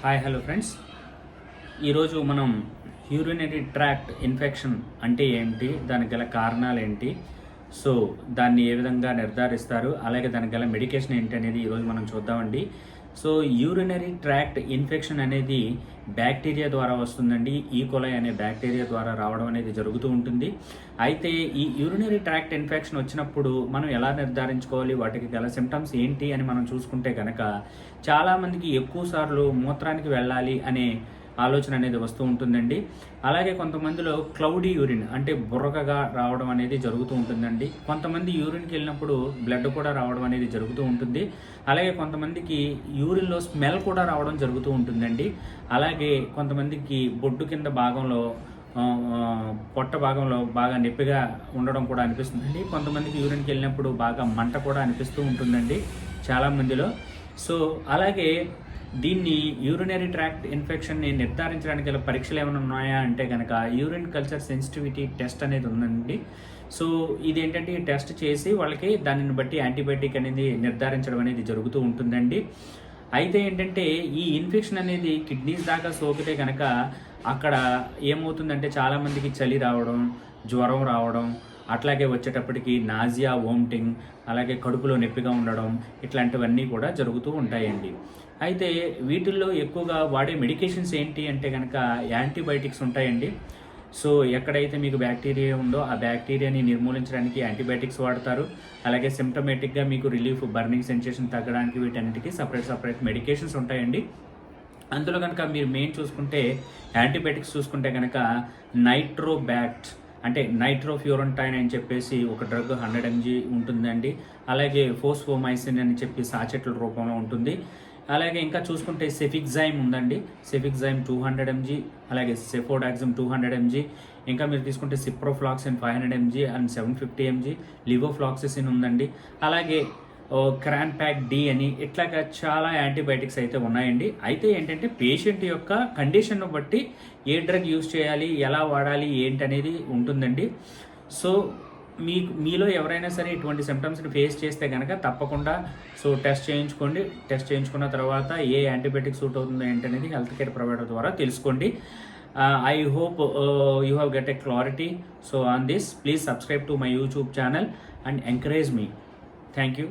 Hi hello friends. ఈరోజు మనం urinary tract infection అంటే ఏంటి, దానికి గల కారణాలు ఏంటి, సో దాన్ని ఏ విధంగా నిర్ధారిస్తారు, అలాగే దానికి గల మెడికేషన్ ఏంటి అనేది ఈరోజు మనం చూద్దామండి. సో యూరినరీ ట్రాక్ట్ ఇన్ఫెక్షన్ అనేది బ్యాక్టీరియా ద్వారా వస్తుందండి. ఈకోలై అనే బ్యాక్టీరియా ద్వారా రావడం అనేది జరుగుతూ ఉంటుంది. అయితే ఈ యూరినరీ ట్రాక్ట్ ఇన్ఫెక్షన్ వచ్చినప్పుడు మనం ఎలా నిర్ధారించుకోవాలి, వాటికి గల సిమ్టమ్స్ ఏంటి అని మనం చూసుకుంటే కనుక చాలామందికి ఎక్కువ సార్లు మూత్రానికి వెళ్ళాలి అనే ఆలోచన అనేది వస్తూ ఉంటుందండి. అలాగే కొంతమందిలో క్లౌడీ యూరిన్ అంటే బుర్రకగా రావడం అనేది జరుగుతూ ఉంటుందండి. కొంతమంది యూరిన్కి వెళ్ళినప్పుడు బ్లడ్ కూడా రావడం అనేది జరుగుతూ ఉంటుంది. అలాగే కొంతమందికి యూరిన్లో స్మెల్ కూడా రావడం జరుగుతూ ఉంటుందండి. అలాగే కొంతమందికి బొడ్డు కింద భాగంలో పొట్ట భాగంలో బాగా నొప్పిగా ఉండడం కూడా అనిపిస్తుందండి. కొంతమందికి యూరిన్కి వెళ్ళినప్పుడు బాగా మంట కూడా అనిపిస్తూ ఉంటుందండి చాలామందిలో. సో అలాగే దీన్ని యూరినరీ ట్రాక్ట్ ఇన్ఫెక్షన్ని నిర్ధారించడానికి గల పరీక్షలు ఏమైనా ఉన్నాయా అంటే కనుక యూరిన్ కల్చర్ సెన్సిటివిటీ టెస్ట్ అనేది ఉందండి. సో ఇది ఏంటంటే ఈ టెస్ట్ చేసి వాళ్ళకి దానిని బట్టి యాంటీబయాటిక్ అనేది నిర్ధారించడం అనేది జరుగుతూ ఉంటుందండి. అయితే ఏంటంటే ఈ ఇన్ఫెక్షన్ అనేది కిడ్నీస్ దాకా సోకితే కనుక అక్కడ ఏమవుతుందంటే చాలామందికి చలి రావడం, జ్వరం రావడం, అట్లాగే వచ్చేటప్పటికి నాజియా, వోమిటింగ్, అలాగే కడుపులో నొప్పిగా ఉండడం, ఇట్లాంటివన్నీ కూడా జరుగుతూ ఉంటాయండి. అయితే వీటిల్లో ఎక్కువగా వాడే మెడికేషన్స్ ఏంటి అంటే కనుక యాంటీబయాటిక్స్ ఉంటాయండి. సో ఎక్కడైతే మీకు బ్యాక్టీరియా ఉందో ఆ బ్యాక్టీరియాని నిర్మూలించడానికి యాంటీబయాటిక్స్ వాడతారు. అలాగే సిమ్టమేటిక్గా మీకు రిలీఫ్, బర్నింగ్ సెన్సేషన్ తగ్గడానికి వీటన్నిటికీ సపరేట్ మెడికేషన్స్ ఉంటాయండి. అందులో కనుక మీరు మెయిన్ చూసుకుంటే యాంటీబయాటిక్స్ చూసుకుంటే కనుక నైట్రోబ్యాక్ట్ అంటే నైట్రోఫ్యూరంటైన్ అని చెప్పేసి ఒక డ్రగ్ 100 mg ఉంటుందండి. అలాగే ఫోస్ఫోమైసిన్ అని చెప్పి సాచెట్ల రూపంలో ఉంటుంది. అలాగే ఇంకా చూసుకుంటే సెఫిక్జైమ్ ఉందండి. సెఫిక్జైమ్ 200 mg, అలాగే సెఫోడాక్సిమ్ 200 mg, ఇంకా మీరు తీసుకుంటే సిప్రోఫ్లాక్సిన్ 500 mg అండ్ 750 mg, లివోఫ్లాక్సిసిన్ ఉందండి. అలాగే క్రాన్పాక్ డి అని ఇట్లాగా చాలా యాంటీబయాటిక్స్ అయితే ఉన్నాయండి. అయితే ఏంటంటే పేషెంట్ యొక్క కండిషన్ను బట్టి ఏ డ్రగ్ యూజ్ చేయాలి, ఎలా వాడాలి ఏంటనేది ఉంటుందండి. సో మీలో ఎవరైనా సరే ఇటువంటి సిమ్టమ్స్ని ఫేస్ చేస్తే కనుక తప్పకుండా టెస్ట్ చేయించుకోండి. టెస్ట్ చేయించుకున్న తర్వాత ఏ యాంటీబయాటిక్ సూట్ అవుతుందో ఏంటనేది హెల్త్ కేర్ ప్రొవైడర్ ద్వారా తెలుసుకోండి. I hope you have get a clarity. So on this, please subscribe to my YouTube channel and encourage me. Thank you.